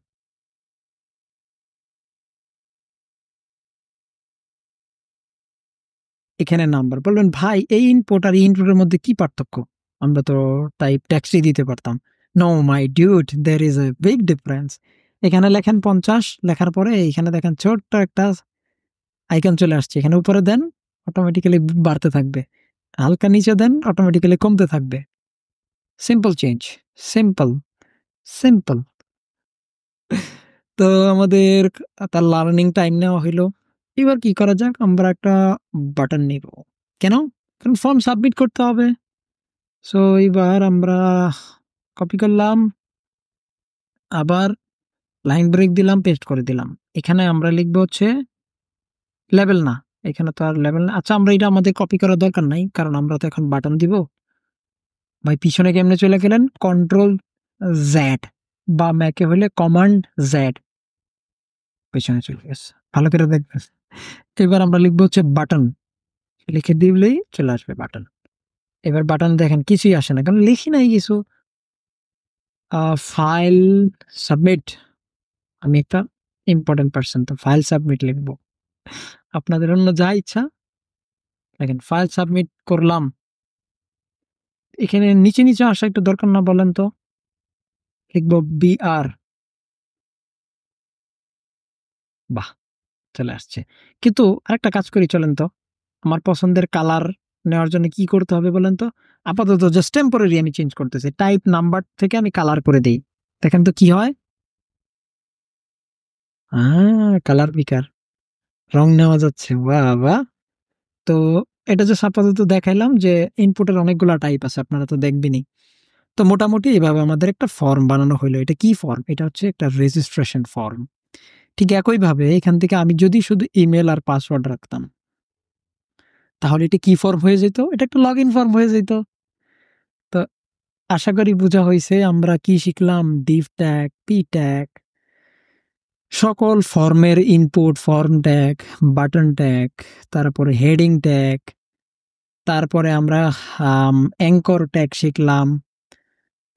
এখানে নাম্বার। বলবেন, "ভাই এই ইনপুট আর এই ইনপুটের মধ্যে কি পার্থক্য?" আমরা তো টাইপ টেক্সটই দিতে পারতাম। "No my dude, there is a big difference." এখানে লেখেন ৫০, লেখার পরে এইখানে দেখেন ছোট্ট একটা আইকন চলে আসছে। এখানে উপরে দেন, অটোমেটিক্যালি বাড়তে থাকবে। হালকা নিচে দেন, অটোমেটিক্যালি কমতে থাকবে। Simple change. Simple, simple. তো আমাদের তার লার্নিং টাইম নেওয়া হইলো। এবার কি করা যাক? আমরা একটা বাটন নিব। কেন? কারণ ফর্ম সাবমিট করতে হবে। সো এইবার আমরা কপি করলাম, আবার লাইন ব্রেক দিলাম, পেস্ট করে দিলাম। এখানে আমরা লিখব হচ্ছে লেভেল না। এখানে তো আর লেভেল না। আচ্ছা আমরা এটা আমাদের কপি করার দরকার নাই। কারণ আমরা তো এখন বাটন দিব। ভাই পিছনে কেমনে চলে গেলেন? কন্ট্রোল জেড বা ম্যাকে হইলে কমান্ড জেড। পেছনে চলে গেছে। ভালো করে দেখবেন। এবার আমরা লিখব হচ্ছে বাটন। লিখে দিলেই চলে আসবে বাটন। এবার বাটন দেখেন কিছুই আসে না। কারণ লিখি নাই কিছু। File submit. আমি একটা ইম্পোর্টেন্ট পারসন তো ফাইল সাবমিট লিখব। আপনাদের অন্য যা ইচ্ছা দেখেন ফাইল সাবমিট করলাম। এখানে নিচে আসা একটু দরকার না বলেন তো? লিখব বিআর। বাহ! চলে আসছে। কিন্তু আরেকটা কাজ করি চলেন তো। আমার পছন্দের কালার নেওয়ার জন্য কি করতে হবে বলেন তো? আপাতত জাস্ট টেম্পোরারি আমি চেঞ্জ করতেছি, টাইপ নাম্বার থেকে আমি কালার করে দেই। দেখেন তো কি হয়। কালার পিকার, রং নেওয়া যাচ্ছে, বাহ বাহ। তো এটা জাস্ট আপাতত দেখাইলাম যে ইনপুটের অনেকগুলা টাইপ আছে, আপনারা তো দেখবেনই। তো মোটামুটি এভাবে আমাদের একটা ফর্ম বানানো হলো। এটা কি ফর্ম? এটা হচ্ছে একটা রেজিস্ট্রেশন ফর্ম। ঠিক একইভাবে এখান থেকে আমি যদি শুধু ইমেল আর পাসওয়ার্ড রাখতাম, তাহলে এটা কি ফর্ম হয়ে যেত? এটা একটা লগ ইন ফর্ম হয়ে যেত। তো আশা করি বোঝা হয়েছে আমরা কি শিখলাম। ডিভ ট্যাগ, পি ট্যাগ, সকল ফর্মের input, form tag, button tag, তারপরে হেডিং ট্যাগ, তারপরে আমরা অ্যাঙ্কর ট্যাগ শিখলাম।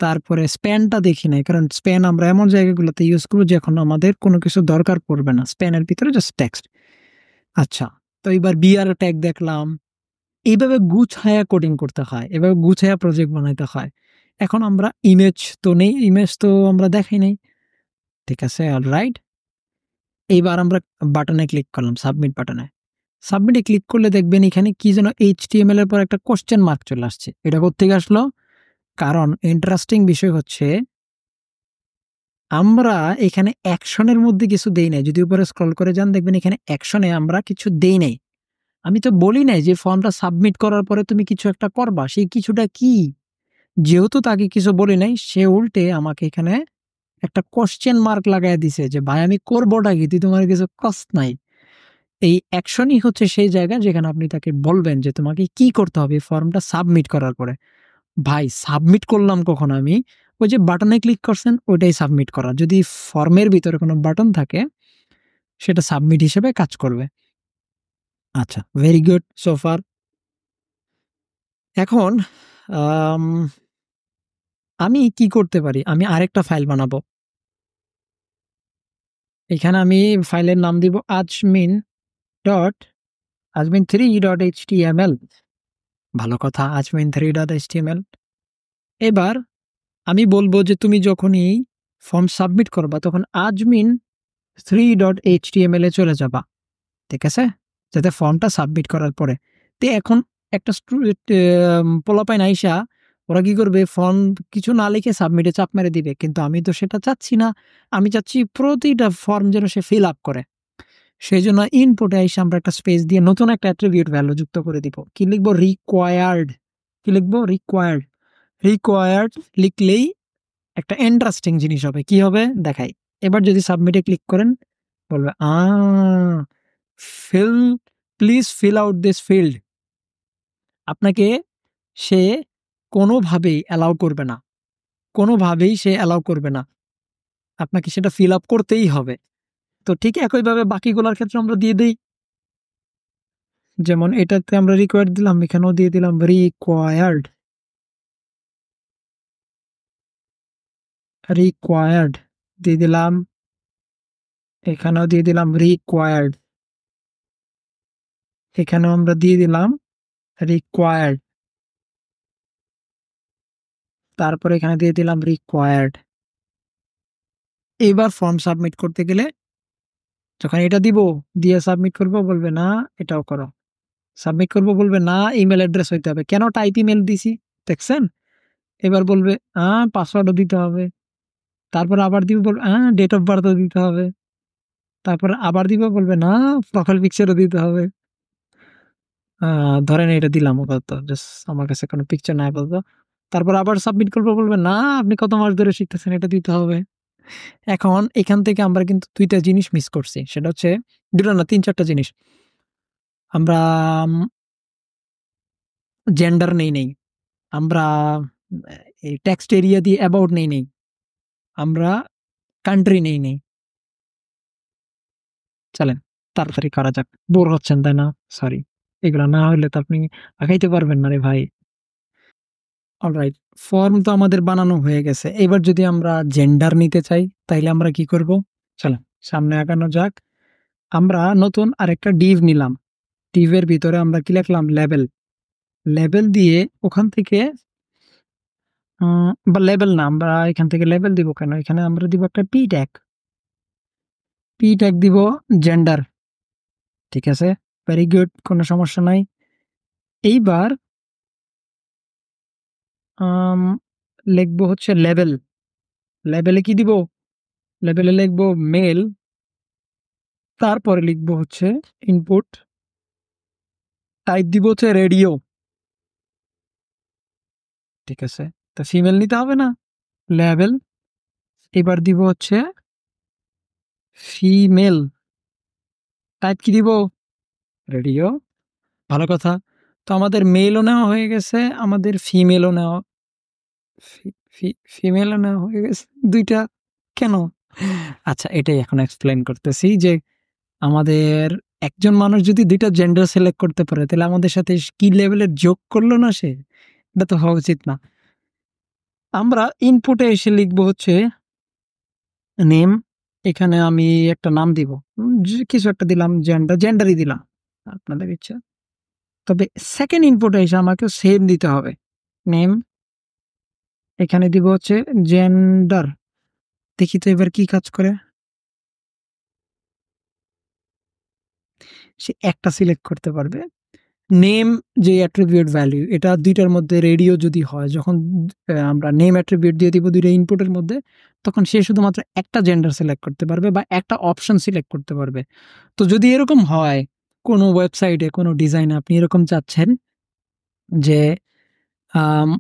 তারপরে স্প্যানটা দেখি নাই, কারণ স্প্যান আমরা এমন জায়গাগুলোতে ইউজ করবো যখন আমাদের কোনো কিছু দরকার পড়বে না, স্প্যানের ভিতরে জাস্ট টেক্সট। আচ্ছা, তো এবার বিআর ট্যাগ দেখলাম। এইভাবে গুছায়া কোডিং করতে হয়, এভাবে গুছায়া প্রজেক্ট বানাইতে হয়। এখন আমরা ইমেজ তো নেই, ইমেজ তো আমরা দেখাই নাই, ঠিক আছে, অলরাইট। এইবার আমরা বাটনে ক্লিক করলাম, সাবমিট বাটনে। সাবমিটে ক্লিক করলে দেখবেন এখানে কি যেন এইচটিএমএল এর পর একটা কোশ্চেন মার্ক চলে আসছে। এটা কোত্থেকে আসলো? কারণ ইন্টারেস্টিং বিষয় হচ্ছে আমরা এখানে অ্যাকশনের মধ্যে কিছু দেই নাই। যদি উপরে স্ক্রল করে যান দেখবেন এখানে অ্যাকশনে আমরা কিছু দেই নাই। আমি তো বলি নাই যে ফর্মটা সাবমিট করার পরে তুমি কিছু একটা করবা। সেই কিছুটা কি? যেহেতু তাকে কিছু বলি নাই, সে উল্টে আমাকে এখানে একটা কোয়েশ্চেন মার্ক লাগায় দিছে যে ভাই আমি করবোটা কি? তুই তোমার কিছু কস নাই। এই অ্যাকশনই হচ্ছে সেই জায়গা যেখানে আপনি তাকে বলবেন যে তোমাকে কি করতে হবে ফর্মটা সাবমিট করার পরে। ভাই সাবমিট করলাম কখন আমি? ওই যে বাটনে ক্লিক করছেন ওইটাই সাবমিট করা। যদি ফর্মের ভিতরে কোনো বাটন থাকে সেটা সাবমিট হিসেবে কাজ করবে। আচ্ছা, ভেরি গুড সো ফার। এখন আম, আমি কি করতে পারি? আমি আরেকটা ফাইল বানাবো। এখানে আমি ফাইলের নাম দিব Azmin dot Azmin three dot H T M L. ভালো কথা, Azmin three dot H T M L. এবার আমি বলবো যে তুমি যখনই ফর্ম সাবমিট করবা তখন Azmin three dot H T M L এ চলে যাবা, ঠিক আছে, যাতে ফর্মটা সাবমিট করার পরে। তো এখন একটা পোলাপাইন আইসা ওরা কি করবে, ফর্ম কিছু না লিখে সাবমিটে চাপ মেরে দিবে, কিন্তু আমি তো সেটা চাচ্ছি না। আমি চাচ্ছি প্রতিটা ফর্ম যেন সে ফিল আপ করে। সেই জন্য ইনপুটে আইসা আমরা একটা স্পেস দিয়ে নতুন একটা অ্যাট্রিবিউট ভ্যালু যুক্ত করে দিব। কি লিখবো? রিকোয়ার্ড। কি লিখবো? রিকোয়ার্ড। রিকোয়ার্ড লিখলেই একটা ইন্টারেস্টিং জিনিস হবে। কি হবে দেখাই। এবার যদি সাবমিটে ক্লিক করেন বলবে fill please fill out this field. আপনাকে সে কোনোভাবেই অ্যালাউ করবে না, কোনোভাবেই সে অ্যালাউ করবে না, আপনাকে সেটা ফিল আপ করতেই হবে। তো ঠিক একইভাবে বাকিগুলোর ক্ষেত্রে আমরা দিয়ে দিই। যেমন এটাতে আমরা রিকোয়ার্ড দিলাম, এখানেও দিয়ে দিলাম রিকোয়ার্ড। রিকোয়ার্ড দিয়ে দিলাম, এখানেও দিয়ে দিলাম রিকোয়ার্ড, এখানেও আমরা দিয়ে দিলাম রিকোয়ার্ড, তারপরে এখানে দিয়ে দিলাম রিকোয়ার্ড। এবার ফর্ম সাবমিট করতে গেলে যখন এটা দিব, দিয়ে সাবমিট করব বলবে না এটাও করো, সাবমিট করব বলবে না ইমেল অ্যাড্রেস হইতে হবে। কেন টাইপ ইমেল দিছি দেখছেন? এবার বলবে পাসওয়ার্ডও দিতে হবে, তারপর আবার দিব বলবে ডেট অফ বার্থও দিতে হবে, তারপর আবার দিব বলবে না প্রোফাইল পিকচারও দিতে হবে। ধরেন এটা দিলাম আপাতত, জাস্ট আমার কাছে কোনো পিকচার নাই আপাতত। তারপর আবার সাবমিট করবো বলবে না আপনি কত মাস ধরে শিখতেছেন এটা দিতে হবে। এখন এখান থেকে আমরা কিন্তু দুইটা জিনিস মিস করছি, সেটা হচ্ছে দুটো না তিন চারটা জিনিস। আমরা জেন্ডার নেই নেই, আমরা এই টেক্সট এরিয়া দিয়ে অ্যাবাউট নেই নেই, আমরা কান্ট্রি নেই নেই। চলেন তাড়াতাড়ি করা যাক, বোর হচ্ছেন তাই না? সরি, এগুলো না হলে তো আপনি আগাইতে পারবেন না রে ভাই। অলরাইট, ফর্ম তো আমাদের বানানো হয়ে গেছে। এবার যদি আমরা জেন্ডার নিতে চাই তাইলে আমরা কি করব? চলেন সামনে আগানো যাক। আমরা নতুন আরেকটা ডিভ নিলাম। ডিভের ভিতরে আমরা কি লিখলাম? লেবেল। লেবেল দিয়ে ওখান থেকে বা লেবেল না, আমরা এখান থেকে লেবেল দিব কেন, এখানে আমরা দিব একটা পি ট্যাগ। পি ট্যাগ দিব জেন্ডার, ঠিক আছে, ভেরি গুড, কোনো সমস্যা নাই। এইবার আম, লিখবো হচ্ছে লেভেল। লেভেলে কি দিব? লেভেলে লিখবো মেল, তারপরে লিখবো হচ্ছে ইনপুট, টাইপ দিব হচ্ছে রেডিও। ঠিক আছে, তো ফিমেল নিতে হবে না? লেভেল, এবার দিব হচ্ছে ফিমেল, টাইপ কি দিব? রেডিও। ভালো কথা। তো আমাদের মেলও নেওয়া হয়ে গেছে, আমাদের ফিমেলও নেওয়া, ফিমেলও নেওয়া হয়ে গেছে, দুইটা। কেন? আচ্ছা, এটাই এখন এক্সপ্লেন করতেছি যে আমাদের একজন মানুষ যদি দুইটা জেন্ডার সিলেক্ট করতে পারে, তাহলে আমাদের সাথে কি লেভেলের যোগ করলো না সে? এটা তো হওয়া উচিত না। আমরা ইনপুটে এসে লিখবো হচ্ছে নেম। এখানে আমি একটা নাম দিব, কিছু একটা দিলাম, জেন্ডারই দিলাম, আপনাদের ইচ্ছা। তবে সেকেন্ড ইনপুটে এসে আমাকে সেম দিতে হবে, নেম। এখানে দিব হচ্ছে জেন্ডার। দেখি তো এবার কি কাজ করে। সে একটা সিলেক্ট করতে পারবে। নেম যে অ্যাট্রিবিউট ভ্যালু, এটা দুইটার মধ্যে রেডিও যদি হয়, যখন আমরা নেম অ্যাট্রিবিউট দিয়ে দিব দুইটা ইনপুটের মধ্যে, তখন সে শুধুমাত্র একটা জেন্ডার সিলেক্ট করতে পারবে বা একটা অপশন সিলেক্ট করতে পারবে। তো যদি এরকম হয়, কোনো ওয়েবসাইটে কোনো ডিজাইনে আপনি এরকম চাচ্ছেন যে আম,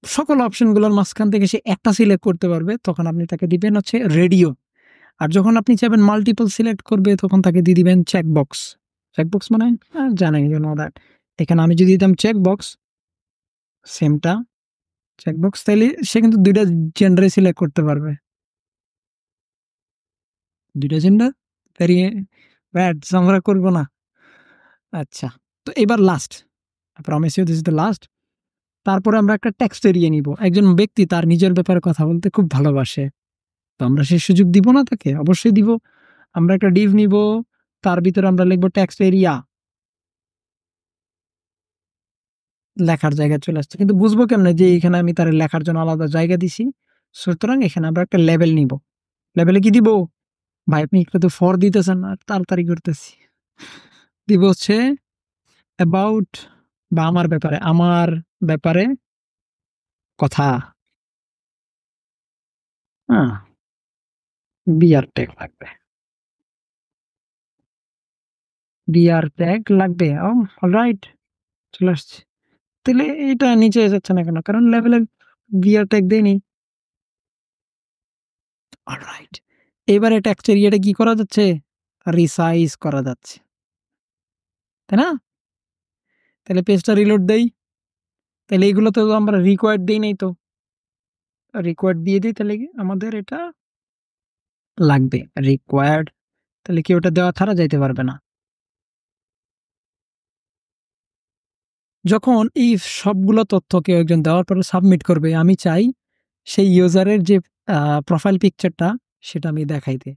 সকল অপশনগুলোর মাঝখান থেকে সে একটা সিলেক্ট করতে পারবে, তখন আপনি তাকে দিবেন হচ্ছে রেডিও। আর যখন আপনি চাইবেন মাল্টিপল সিলেক্ট করবে, তখন তাকে দিয়ে দিবেন চেকবক্স। চেকবক্স মানে জানেন, ইউ নো দ্যাট। এখানে আমি যদি দিতাম চেকবক্স, সেমটা চেকবক্স, তাইলে সে কিন্তু দুইটা জেন্ডারে সিলেক্ট করতে পারবে, দুইটা জেন্ডার। ভেরি ব্যাড, আমরা করবো না। আচ্ছা, তো এবার last, promise you this is the last. তারপরে আমরা একটা টেক্সট এরিয়া নিব। একজন ব্যক্তি তার নিজের ব্যাপারে কথা বলতে খুব ভালোবাসে, তো আমরা সেই সুযোগ দিব না তাকে? অবশ্যই দিব। আমরা একটা ডিভ নিব, তার ভিতরে আমরা লিখবো টেক্সট এরিয়া। লেখার জায়গা চলে আসছে, কিন্তু বুঝবো কেমনে যে এখানে আমি তার লেখার জন্য আলাদা জায়গা দিছি? সুতরাং এখানে আমরা একটা লেভেল নিব। লেভেলে কি দিব? ভাই আপনি একটু তো ফর দিতেছেন না, তাড়াতাড়ি করতেছি। দিব হচ্ছে অ্যাবাউট, বা আমার ব্যাপারে, আমার ব্যাপারে কথা। হ্যাঁ, বিআর ট্যাগ লাগবে, বিআর ট্যাগ লাগবে। অলরাইট, চলে আসছে। তাহলে এটা নিচে যাচ্ছে না কেন? কারণ লেভেলের বিআর ট্যাগ দেয়নি। অলরাইট, এবারে টেক্সট এরিয়াটা কি করা যাচ্ছে? রিসাইজ করা যাচ্ছে, তাই না? তাহলে পেজটা রিলোড দেই। তাহলে এগুলো তো আমরা রিকোয়ার্ড দিই নাই তো, রিকোয়ার্ড দিয়ে দিই, তাহলে কি আমাদের এটা লাগবে রিকোয়ার্ড। তাহলে কি ওটা দেওয়া ছাড়া যাইতে পারবে না। যখন এই সবগুলো তথ্য কেউ একজন দেওয়ার পরে সাবমিট করবে, আমি চাই সেই ইউজারের যে প্রোফাইল পিকচারটা, সেটা আমি দেখাইতে।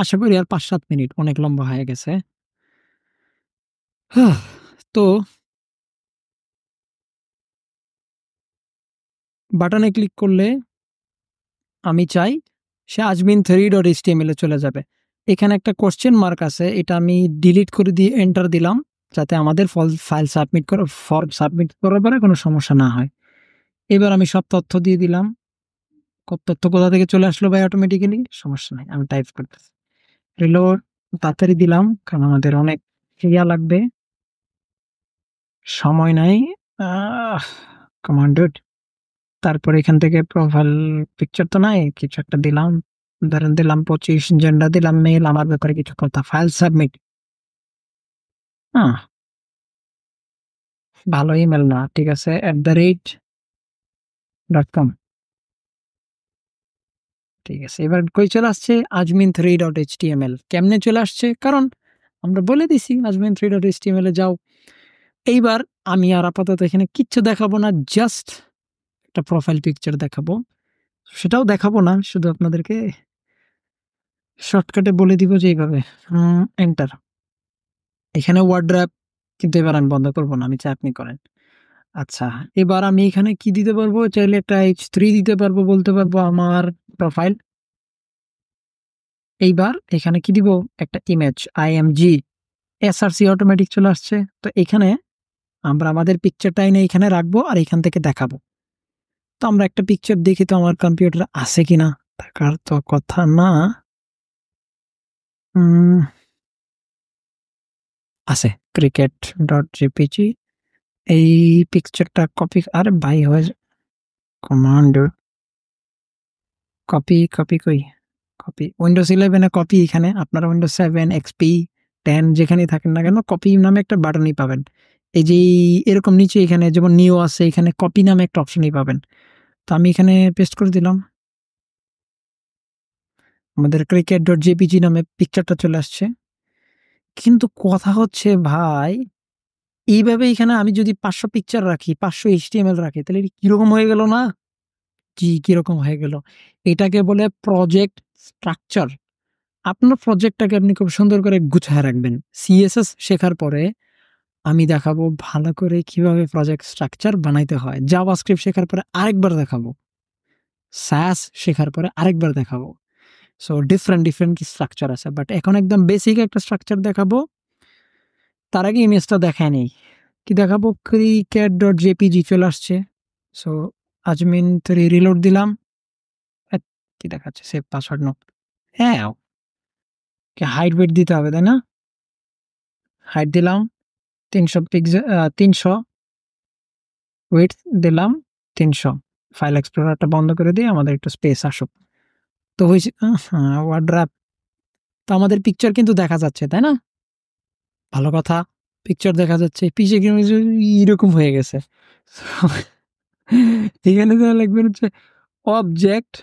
আশা করি আর 5-7 মিনিট, অনেক লম্বা হয়ে গেছে। তো বাটনে ক্লিক করলে আমি চাই সে admin3.html এ চলে যাবে। এখানে একটা কোশ্চেন মার্ক আছে, এটা আমি ডিলিট করে দিয়ে এন্টার দিলাম, যাতে আমাদের ফাইল সাবমিট করা, ফর্ম সাবমিট করার পরে কোনো সমস্যা না হয়। এবার আমি সব তথ্য দিয়ে দিলাম। তথ্য কোথা থেকে চলে আসলো ভাই অটোমেটিক্যালি? সমস্যা নাই, আমি টাইপ করতেছি। রিলোড, তাড়াতাড়ি দিলাম কারণ আমাদের অনেক ইয়া লাগবে, সময় নাই। কমান্ডেড, তারপর এখান থেকে প্রোফাইল পিকচার তো নাই, কিছু একটা দিলাম, ধরেন দিলাম 25, জেন্ডার দিলাম মেল, আমার ব্যাপারে কিছু কথা, ফাইল সাবমিট। হ্যাঁ, ভালো ইমেল না, ঠিক আছে, @.com। ঠিক আছে, এবার কই চলে আসছে? admin3.html। কেমনে চলে আসছে? কারণ আমরা বলে দিছি admin3.html এ যাও। এইবার আমি আর আপাতত এখানে কিচ্ছু দেখাবো না, জাস্ট একটা প্রোফাইল পিকচার দেখাবো। সেটাও দেখাবো না, শুধু আপনাদেরকে শর্টকাটে বলে দিব যে এইভাবে এন্টার। এখানে ওয়ার্ড্র্যাপ, কিন্তু এবার আমি বন্ধ করব না, আমি চাই আপনি করেন। আচ্ছা, এবার আমি এখানে কি দিতে পারবো? চাইলে একটা h3 দিতে পারবো, বলতে পারবো আমার প্রোফাইল। এইবার এখানে কি দিব? একটা ইমেজ, img। এসআরসি অটোমেটিক চলে আসছে। তো এখানে আমরা আমাদের পিকচারটা এনে এখানে রাখবো আর এখান থেকে দেখাবো। তো আমরা একটা পিকচার দেখি তো আমার কম্পিউটারে আছে কিনা, থাকার তো কথা না। আছে cricket.jpg। এই পিকচারটা কপি, আরে ভাই হয় কমান্ড কপি কপি কই কপি উইন্ডোজ 11 এ কপি, এখানে আপনারা উইন্ডোজ 7 এক্সপি 10 যেখানেই থাকেন না কেন কপি নামে একটা বাটনই পাবেন। এই যে এরকম নিচে এখানে যেমন নিও আছে, এখানে কপি নামে একটা অপশনই পাবেন। তো আমি এখানে পেস্ট করে দিলাম, আমাদের cricket.jpg নামে পিকচারটা চলে আসছে। কিন্তু কথা হচ্ছে ভাই, এইভাবে এখানে আমি যদি 500 পিকচার রাখি, 500 HTML রাখি, তাহলে এটা কিরকম হয়ে গেল না? জি, কিরকম হয়ে গেল? এটাকে বলে প্রজেক্ট স্ট্রাকচার। আপনার প্রজেক্টটাকে আপনি খুব সুন্দর করে গুছায় রাখবেন। CSS শেখার পরে আমি দেখাবো ভালো করে কিভাবে প্রজেক্ট স্ট্রাকচার বানাইতে হয়। জাভাস্ক্রিপ্ট শেখার পরে আরেকবার দেখাবো। SAS শেখার পরে আরেকবার দেখাবো। সো ডিফারেন্ট স্ট্রাকচার আছে। বাট এখন একদম বেসিক একটা স্ট্রাকচার দেখাবো। তার আগে ইমেজটা দেখায় নেই। কি দেখাবো? cricket.jpg চলে আসছে। সো আজমিন 3 রিলোড দিলাম। কি দেখাচ্ছে? Save password no. হ্যাঁ, হাইট ওয়েট দিতে হবে, তাই না? হাইট দিলাম 300 পিক্সেল, 300 ওয়েট দিলাম 300। ফাইল এক্সপ্লোরারটা বন্ধ করে দিয়ে আমাদের একটু স্পেস আসুক। তো হয়েছে ওয়ার্ড্রাপ। তো আমাদের পিকচার কিন্তু দেখা যাচ্ছে, তাই না? ভালো কথা, পিকচার দেখা যাচ্ছে। পিছে কিন্তু এরকম হয়ে গেছে। এখানে যা লিখবেন হচ্ছে অবজেক্ট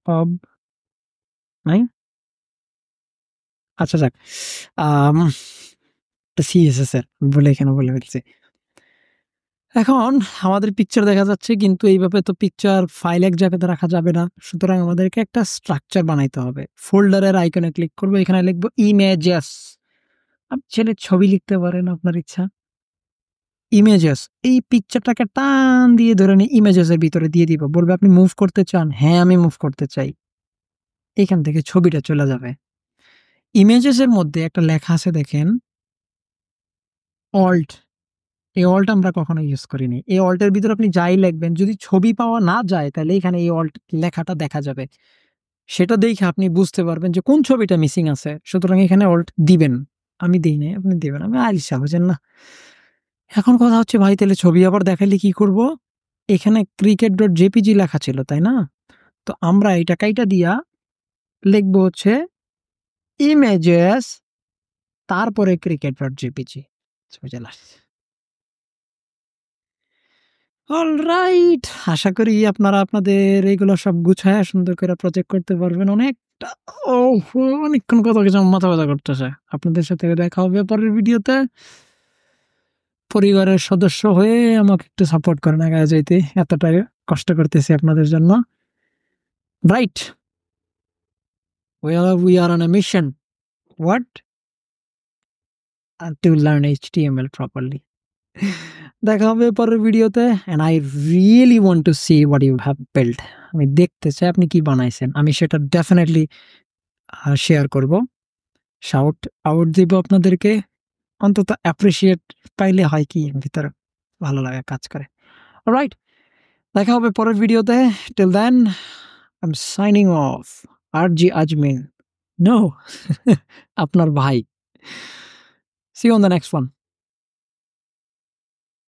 অব নাই। আচ্ছা যাক, আম সিএসএস এর বলে এখানে বলে ফেলছি। এখন আমাদের পিকচার দেখা যাচ্ছে, কিন্তু এইভাবে তো পিকচার ফাইল এক জায়গাতে রাখা যাবে না। সুতরাং আমাদেরকে একটা স্ট্রাকচার বানাইতে হবে। ফোল্ডারের আইকনে ক্লিক করবো, এখানে লিখবো ইমেজেস। আপনি ছেলে ছবি লিখতে পারেন আপনার ইচ্ছা। ইমেজেস, এই পিকচারটাকে টান দিয়ে ধরে নিয়ে ইমেজেস এর ভিতরে দিয়ে দিব। বলবে আপনি মুভ করতে চান? হ্যাঁ, আমি মুভ করতে চাই। এখান থেকে ছবিটা চলে যাবে। ইমেজেস এর মধ্যে একটা লেখা আছে দেখেন, অল্ট। এই অল্ট আমরা কখনো ইউজ করিনি। এই অল্টের ভিতরে আপনি যাই লিখবেন, যদি ছবি পাওয়া না যায় তাহলে এখানে এই অল্ট লেখাটা দেখা যাবে। সেটা দেখে আপনি বুঝতে পারবেন যে কোন ছবিটা মিসিং আছে। সুতরাং এখানে অল্ট দিবেন। আমি দেই নাই, আপনি দিবেন। আমি আলিশা, বুঝেন না? এখন কথা হচ্ছে ভাই, তাহলে ছবি আবার দেখাইলে কি করব? এখানে cricket.jpg লেখা ছিল, তাই না? তো আমরা এটা কাইটা দিয়া লিখবো হচ্ছে ইমেজেস, তারপরে cricket.jpg। ছবি চলে আসছে। অলরাইট, আশা করি আপনারা আপনাদের এগুলো সব গুছায় সুন্দর করে প্রজেক্ট করতে পারবেন। অনেকটা অনেকক্ষণ কত কিছু মাথা ব্যথা করতেছে। আপনাদের সাথে দেখা হবে পরের ভিডিওতে। পরিবারের সদস্য হয়ে আমাকে একটু সাপোর্ট করেন আগায় যাইতে, এতটাই কষ্ট করতেছি আপনাদের জন্য। Right, we are on a mission. What? To learn HTML properly. দেখা হবে পরের ভিডিওতে। and I really want to see what you have built. আমি দেখতে চাই আপনি কি বানাইছেন। আমি সেটা ডেফিনেটলি শেয়ার করব, শাউট আউট দিব আপনাদেরকে। অন্তত অ্যাপ্রিসিয়েট পাইলে হয় কি ভিতরে ভালো লাগা কাজ করে। অলরাইট, দেখা হবে পরের ভিডিওতে। Till then, I am signing off. RJ Azmin, no, আপনার ভাই। See you on the next one.